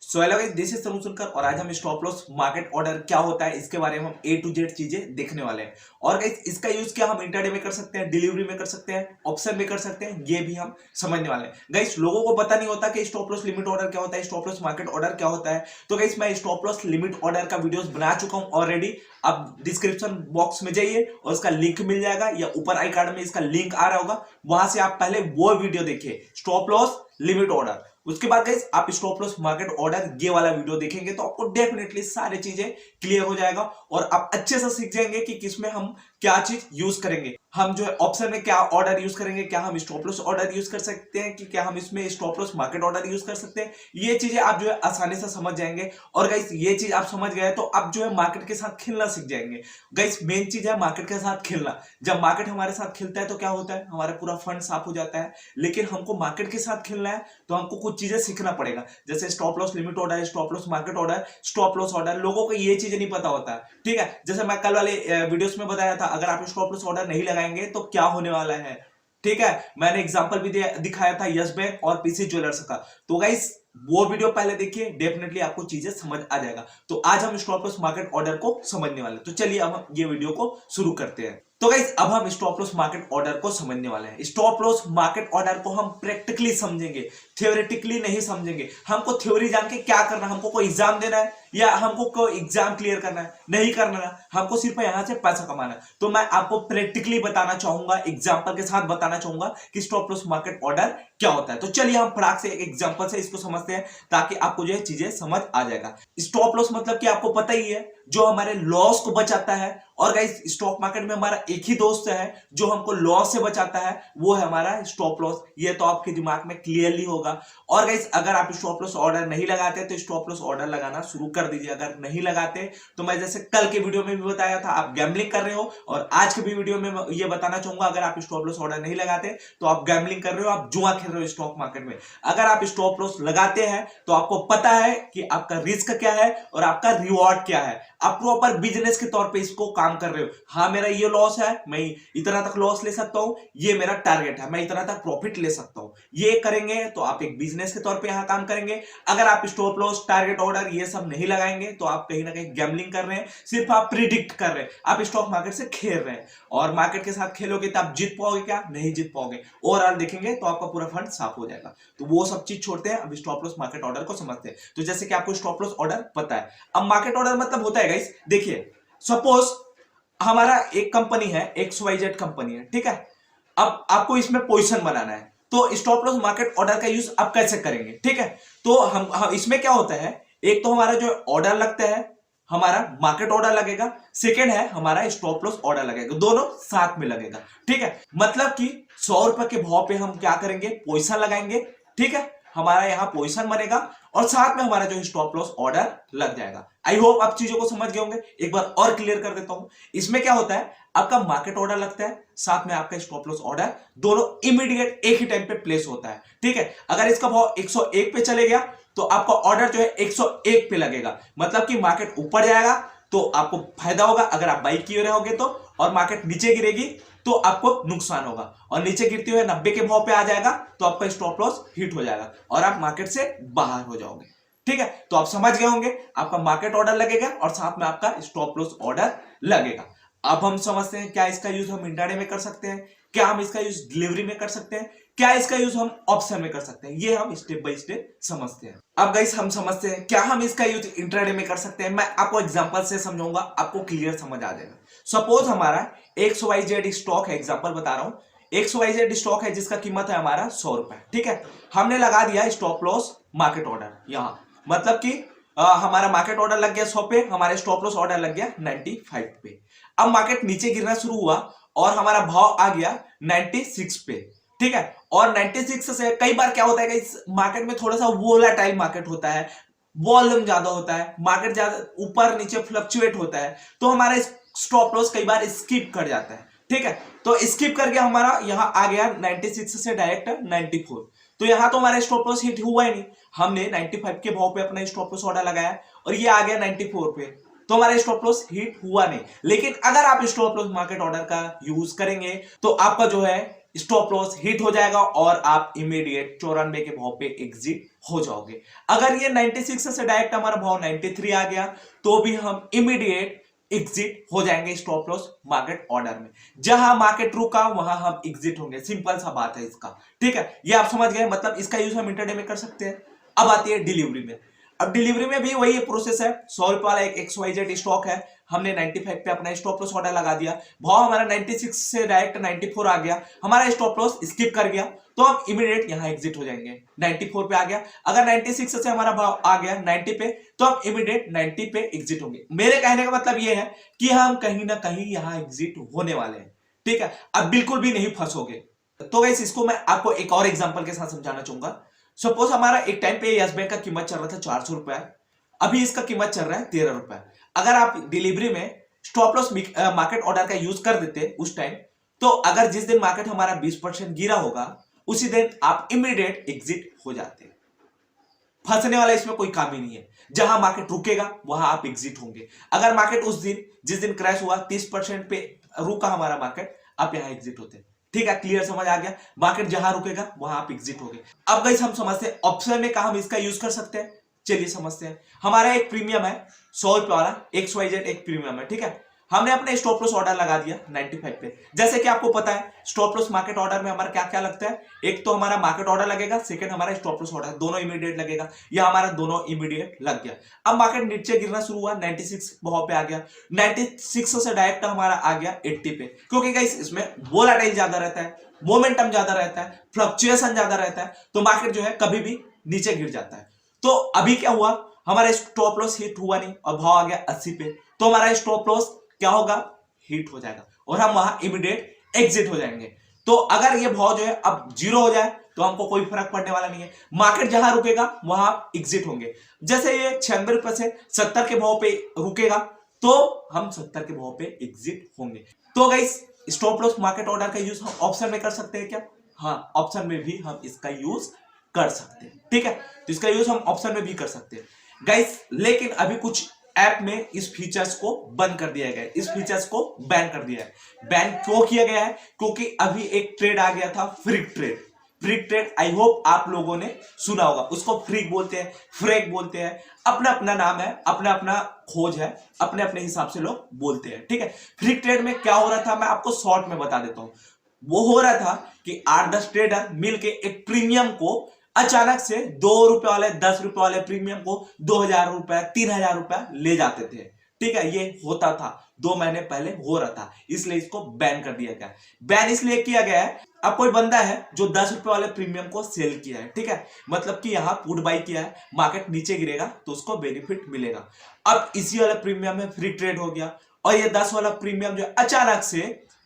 So hello guys, this is Tanu Sunkar और आज हम स्टॉप लॉस मार्केट ऑर्डर क्या होता है इसके बारे में हम ए टू जेड चीजें देखने वाले हैं। और गाइस इसका यूज क्या हम इंटरडे में कर सकते हैं, डिलीवरी में कर सकते हैं, ऑप्शन में कर सकते हैं, ये भी हम समझने वाले हैं। गाइस लोगों को पता नहीं होता कि स्टॉप लॉस लिमिट ऑर्डर क्या होता है, स्टॉप लॉस मार्केट ऑर्डर क्या होता है। तो गाइस मैं स्टॉप लॉस लिमिट ऑर्डर का वीडियोस बना चुका हूं ऑलरेडी। आप डिस्क्रिप्शन बॉक्स में जाइए और उसका लिंक मिल जाएगा या ऊपर आई कार्ड में इसका लिंक आ रहा होगा, वहां से आप पहले वो वीडियो देखिए स्टॉप लॉस लिमिट ऑर्डर। उसके बाद गाइस आप स्टॉप लॉस मार्केट ऑर्डर ये वाला वीडियो देखेंगे तो आपको डेफिनेटली सारी चीजें क्लियर हो जाएगा और आप अच्छे से सीख जाएंगे कि किसमें हम क्या चीज यूज करेंगे। हम जो है ऑप्शन में क्या ऑर्डर यूज करेंगे, क्या हम स्टॉप लॉस ऑर्डर यूज कर सकते हैं, कि क्या हम इसमें stop loss market order use कर सकते हैं। ये चीजें आप जो है आसानी से समझ जाएंगे। और गाइस ये चीज आप समझ गए तो आप जो है मार्केट के साथ खेलना सीख जाएंगे। गाइस मेन चीज है मार्केट के साथ खेलना। जब मार्केट हमारे साथ खेलता है तो क्या होता है, हमारा पूरा फंड साफ हो जाता है। लेकिन हमको मार्केट के साथ खेलना है तो हमको कुछ चीजें सीखना पड़ेगा, जैसे stop loss limit order, stop loss market order, stop loss order. लोगों को ये चीजें नहीं पता होता है, ठीक है। जैसे मैं कल वाले वीडियोस में बताया था, अगर आप स्टॉप लॉस ऑर्डर नहीं लगाएंगे तो क्या होने वाला है, ठीक है। मैंने एग्जांपल भी दिखाया था यस बैंक और पीसी ज्वेलर्स का। तो गाइस वो वीडियो पहले देखिए, डेफिनेटली आपको चीजें समझ आ जाएगा। तो आज हम स्टॉप लॉस मार्केट ऑर्डर को समझने वाले हैं। तो चलिए अब हम ये वीडियो को शुरू करते हैं। तो गाइस अब हम स्टॉप लॉस मार्केट ऑर्डर को समझने वाले हैं। स्टॉप लॉस मार्केट ऑर्डर को हम प्रैक्टिकली समझेंगे, थ्योरेटिकली नहीं समझेंगे। हमको थ्योरी जान के क्या करना है, हमको कोई एग्जाम देना है या हमको कोई एग्जाम क्लियर करना है, नहीं करना है। हमको सिर्फ यहां से पैसा कमाना है। तो मैं आपको प्रैक्टिकली बताना चाहूंगा, एग्जांपल के साथ बताना चाहूंगा कि स्टॉप लॉस मार्केट ऑर्डर क्या होता है। तो चलिए हम फटाक से एक एग्जांपल से इसको समझते हैं ताकि आपको जो है चीजें समझ आ जाएगा। स्टॉप लॉस मतलब कि आपको पता ही है, जो हमारे लॉस को बचाता है। और गाइस स्टॉक मार्केट में हमारा एक ही दोस्त है जो हमको लॉस से बचाता है, वो है हमारा स्टॉप लॉस। ये तो आपके दिमाग में क्लियरली होगा। और गाइस अगर आप स्टॉप लॉस ऑर्डर नहीं लगाते तो स्टॉप लॉस ऑर्डर लगाना शुरू कर दीजिए। अगर नहीं लगाते तो मैं जैसे कल के वीडियो में भी बताया था, आप गैम्बलिंग कर रहे हो। और आज के भी वीडियो में ये बताना चाहूंगा, अगर आप स्टॉप लॉस ऑर्डर नहीं लगाते तो आप गैम्बलिंग कर रहे हो, आप जुआ खेल रहे हो स्टॉक मार्केट में। अगर आप स्टॉप लॉस लगाते हैं तो आपको पता है कि आपका रिस्क क्या है और आपका रिवॉर्ड क्या है। आप प्रॉपर बिजनेस के तौर पे इसको काम कर रहे हो। हाँ मेरा ये लॉस है, मैं इतना तक लॉस ले सकता हूं, ये मेरा टारगेट है, मैं इतना तक प्रॉफिट ले सकता हूं। ये करेंगे तो आप एक बिजनेस के तौर पे यहां काम करेंगे। अगर आप स्टॉप लॉस टारगेट ऑर्डर ये सब नहीं लगाएंगे तो आप कहीं ना कहीं गैम्बलिंग कर रहे हैं, सिर्फ आप प्रिडिक्ट कर रहे हैं, आप स्टॉक मार्केट से खेल रहे हैं। और मार्केट के साथ खेलोगे तो आप जीत पाओगे क्या, नहीं जीत पाओगे। ओवरऑल देखेंगे तो आपका पूरा फंड साफ हो जाएगा। तो वो सब चीज छोड़ते हैं, अब स्टॉप लॉस मार्केट ऑर्डर को समझते हैं। तो जैसे कि आपको स्टॉप लॉस ऑर्डर पता है, अब मार्केट ऑर्डर मतलब होता है गाइस, देखिए सपोज हमारा एक कंपनी है, XYZ कंपनी है, ठीक है। अब आपको इसमें पोजीशन बनाना है तो स्टॉप लॉस मार्केट ऑर्डर का यूज आप कैसे करेंगे, ठीक है। तो हम इसमें क्या होता है, एक तो हमारा जो ऑर्डर लगता है, हमारा मार्केट ऑर्डर लगेगा, सेकेंड है हमारा स्टॉप लॉस ऑर्डर लगेगा, दोनों साथ में लगेगा, ठीक है। मतलब कि 100 रुपए के भाव पे हम क्या करेंगे, पोजीशन लगाएंगे, ठीक है। हमारा यहां पोजीशन बनेगा और साथ में हमारा जो स्टॉप लॉस ऑर्डर लग जाएगा। आई होप आप चीजों को समझ गए होंगे। एक बार और क्लियर कर देता हूं, इसमें क्या होता है, आपका मार्केट ऑर्डर लगता है, साथ में आपका स्टॉप लॉस ऑर्डर, दोनों इमीडिएट एक ही टाइम पे प्लेस होता है, ठीक है। अगर इसका भाव 101 पे चले गया तो आपका ऑर्डर जो है 101 पे लगेगा, मतलब कि मार्केट ऊपर जाएगा तो आपको फायदा होगा अगर आप बाई किए रहोगे तो, और मार्केट नीचे गिरेगी तो आपको नुकसान होगा। और नीचे गिरते हुए 90 के भाव पे आ जाएगा तो आपका स्टॉप लॉस हिट हो जाएगा और आप मार्केट से बाहर हो जाओगे, ठीक है। तो आप समझ गए होंगे, आपका मार्केट ऑर्डर लगेगा और साथ में आपका स्टॉप लॉस ऑर्डर लगेगा। अब हम समझते हैं क्या इसका यूज हम इंट्राडे में कर सकते हैं, क्या हम इसका यूज डिलीवरी में कर सकते हैं, क्या इसका यूज हम ऑप्शन में कर सकते हैं। ये हम स्टेप बाय स्टेप समझते हैं। अब गाइस हम समझते हैं क्या हम इसका यूज इंट्राडे में कर सकते हैं। मैं आपको एग्जांपल से समझाऊंगा, आपको क्लियर समझ आ जाएगा। सपोज हमारा XYZ स्टॉक है, एग्जांपल बता रहा हूं। XYZ स्टॉक है जिसका कीमत है हमारा 100 रुपए, ठीक है। हमने लगा दिया स्टॉप लॉस मार्केट ऑर्डर यहां, मतलब कि हमारा मार्केट ऑर्डर लग गया 100 पे, हमारा स्टॉप लॉस ऑर्डर लग गया 95 पे। अब मार्केट नीचे गिरना शुरू हुआ और हमारा भाव आ गया 96 पे, ठीक है। और 96 से कई बार क्या होता है कि इस मार्केट में थोड़ा सा वोलेटाइल मार्केट होता है, वॉल्यूम ज्यादा होता है, मार्केट ज्यादा ऊपर नीचे फ्लक्चुएट होता है, तो हमारा स्टॉप लॉस कई बार स्किप कर जाता है, ठीक है। तो स्किप करके हमारा यहां आ गया 96 से डायरेक्ट 94। तो यहां तो हमारा स्टॉप लॉस हिट हुआ ही नहीं, हमने 95 के भाव पे अपना स्टॉप लॉस ऑर्डर लगाया और ये आ गया 94 पे, तो हमारा स्टॉप लॉस हिट हुआ नहीं। लेकिन अगर आप स्टॉप लॉस मार्केट ऑर्डर का यूज करेंगे तो आपका जो है स्टॉप लॉस हिट हो जाएगा और आप इमीडिएट 94 के भाव पे एग्जिट हो जाओगे। अगर ये 96 से डायरेक्ट हमारा भाव 93 आ गया तो भी हम इमीडिएट एग्जिट हो जाएंगे स्टॉप लॉस मार्केट ऑर्डर में। जहां मार्केट रुका वहां हम एग्जिट होंगे, सिंपल सा बात है इसका। ठीक है, ये आप समझ गए, मतलब इसका यूज हम इंटरडे में कर सकते हैं। अब आती है डिलीवरी में। अब डिलीवरी में भी वही प्रोसेस है। 100 रुपए वाला एक XYZ स्टॉक है, हमने 95 पे अपना स्टॉप लॉस ऑर्डर लगा दिया, भाव हमारा 96 से डायरेक्ट 94 आ गया, हमारा स्टॉप लॉस स्किप कर गया, तो हम इमीडिएट यहां एग्जिट हो जाएंगे। 94 पे आ गया, अगर 96 से हमारा भाव आ गया 90 पे तो हम इमीडिएट 90 पे एग्जिट होंगे। मेरे कहने का मतलब ये है कि हम कहीं ना कहीं यहां एग्जिट होने वाले हैं। ठीक है, अब बिल्कुल भी नहीं फंसोगे। तो गाइस इसको मैं आपको एक और एग्जांपल के साथ समझाना चाहूंगा। सपोज हमारा एक टाइम पे यस बैंक का कीमत चल रहा था 400 रुपए, अभी इसका कीमत चल रहा है 13 रुपए। अगर आप डिलीवरी में स्टॉप लॉस मार्केट ऑर्डर का यूज कर देते उस टाइम, तो अगर जिस दिन मार्केट हमारा 20% गिरा होगा उसी दिन आप इमीडिएट एग्जिट हो जाते। फंसने वाला इसमें कोई काम ही नहीं है। जहां मार्केट रुकेगा वहां आप एग्जिट होंगे। अगर मार्केट उस दिन जिस दिन क्रैश हुआ 30% पे रुका हमारा मार्केट, आप यहां एग्जिट होते। ठीक है, क्लियर समझ आ गया। मार्केट जहां रुकेगा वहां आप एग्जिट होगे। अब गाइस हम समझते हैं ऑप्शन में कहां हम इसका यूज कर सकते हैं। चलिए समझते हैं। हमारा एक प्रीमियम है 100 रुपए वाला XYZ, एक प्रीमियम है। ठीक है, हमने अपने स्टॉप लॉस ऑर्डर लगा दिया 95 पे। जैसे कि आपको पता है स्टॉप लॉस मार्केट ऑर्डर में हमारा क्या क्या लगता है, एक तो हमारा मार्केट ऑर्डर लगेगा, सेकंड हमारा स्टॉप लॉस ऑर्डर, दोनों इमीडिएट लगेगा। या हमारा दोनों इमीडिएट लग गया। अब मार्केट नीचे गिरना शुरू हुआ, 96 भाव पे आ गया, 96 से डायरेक्ट हमारा आ गया 80 पे, क्योंकि गाइस इसमें वोलेटाइल ज्यादा रहता है, मोमेंटम ज्यादा रहता है, फ्लक्चुएशन ज्यादा रहता है, तो मार्केट जो है कभी भी नीचे गिर जाता है। तो अभी क्या हुआ, हमारा स्टॉप लॉस हिट हुआ नहीं और भाव आ गया 80 पे, तो हमारा स्टॉप लॉस क्या होगा, हिट हो जाएगा और हम वहां इमीडिएट एग्जिट हो जाएंगे। तो अगर ये भाव जो है अब 0 हो जाए तो हमको कोई फर्क पड़ने वाला नहीं है। मार्केट जहां रुकेगा वहां एग्जिट होंगे। जैसे ये 96 रुपए से 70 के भाव पे रुकेगा तो हम 70 के भाव पे एग्जिट होंगे। तो guys stop loss market order का यूज हम ऑप्शन में कर सकते हैं क्या? हाँ, ऑप्शन में भी हम इसका यूज कर सकते हैं। ठीक है, तो इसका यूज हम ऑप्शन में भी कर सकते हैं गाइस। लेकिन अभी कुछ ऐप में इस फीचर्स को बंद कर दिया गया है, इस फीचर्स को बैन कर दिया है। बैन क्यों किया गया है? क्योंकि अभी एक ट्रेड आ गया था, freak trade. Freak trade I hope आप लोगों ने सुना होगा। उसको फ्रीक बोलते हैं, फ्रेक बोलते हैं, अपना अपना नाम है, अपना अपना खोज है, अपने अपने हिसाब से लोग बोलते हैं। ठीक है, फ्रीक ट्रेड में क्या हो रहा था मैं आपको शॉर्ट में बता देता हूं। वो हो रहा था कि 8-10 ट्रेडर मिलके एक प्रीमियम को अचानक से 2 रुपए वाले 10 रुपए वाले प्रीमियम को 2000 रुपए 3000 रुपए ले जाते थे। ठीक है, ये होता था 2 महीने पहले हो रहा था, इसलिए इसको बैन कर दिया गया। बैन इसलिए किया गया है, अब कोई बंदा है जो 10 रुपए वाले प्रीमियम को सेल किया है, ठीक है, मतलब कि यहां पुट बाई किया है, मार्केट नीचे गिरेगा तो उसको बेनिफिट मिलेगा। अब इसी वाला प्रीमियम में फ्री ट्रेड हो गया और ये 10 वाला प्रीमियम जो अचानक से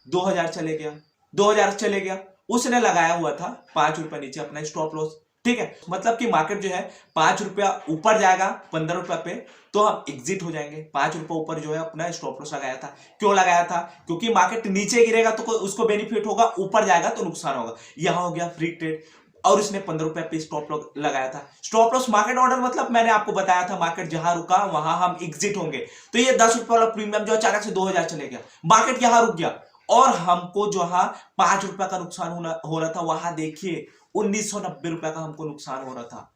2000 चले गया, 2000 चले गया। उसने लगाया हुआ था 5 रुपए नीचे अपना स्टॉप लॉस। ठीक है, मतलब कि मार्केट जो है 5 रुपया ऊपर जाएगा 15 रुपए पे तो हम एग्जिट हो जाएंगे। 5 रुपए ऊपर जो है अपना स्टॉप लॉस लगाया था। क्यों लगाया था? क्योंकि मार्केट नीचे गिरेगा तो उसको बेनिफिट होगा, ऊपर जाएगा तो नुकसान होगा। यहां हो गया फ्री ट्रेड और इसने 15 रुपए पे स्टॉप लॉस लगाया था। स्टॉप लॉस मार्केट ऑर्डर मतलब मैंने आपको बताया था मार्केट जहां रुका वहां हम एग्जिट होंगे। तो ये 10 रुपए वाला प्रीमियम जो अचानक से 2000 चले गया, मार्केट यहां रुक गया और हमको जहां 5 रुपए का नुकसान हो रहा था वहां देखिए 1990 रुपए का हमको नुकसान हो रहा था।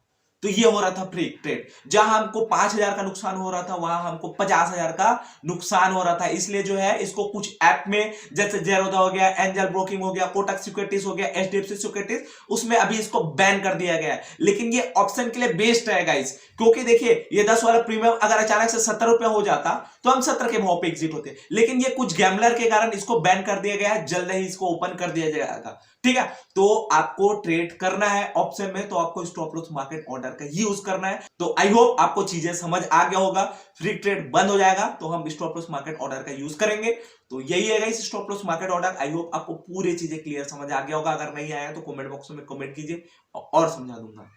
तो ये हो रहा था फ्री ट्रेड। जहां हमको 5000 का नुकसान हो रहा था वहां हमको 50,000 का नुकसान हो रहा था। इसलिए जो है इसको कुछ ऐप में जैसे जेरोदा हो गया, एंजल ब्रोकिंग हो गया, कोटक सिक्योरिटीज हो गया, HDFC सिक्योरिटीज, उसमें अभी इसको बैन कर दिया गया है। लेकिन ये ऑप्शन के लिए बेस्ट है गाइस, क्योंकि देखिए ये 10 वाला प्रीमियम अगर अचानक से 70 रुपए हो जाता तो हम 70 के भाव पे एग्जिट होते। लेकिन ये कुछ गैम्बलर के कारण इसको बैन कर दिया गया है, जल्द ही इसको ओपन कर दिया जाएगा। ठीक है, तो आपको ट्रेड करना है ऑप्शन में तो आपको स्टॉप लॉस मार्केट ऑर्डर का यूज करना है। तो आई होप आपको चीजें समझ आ गया होगा। फ्री ट्रेड बंद हो जाएगा तो हम स्टॉप लॉस मार्केट ऑर्डर का यूज करेंगे। तो यही है guys stop loss market order. I hope आपको पूरी चीजें क्लियर समझ आ गया होगा। अगर नहीं आया तो कमेंट बॉक्स में कमेंट कीजिए और समझा दूंगा।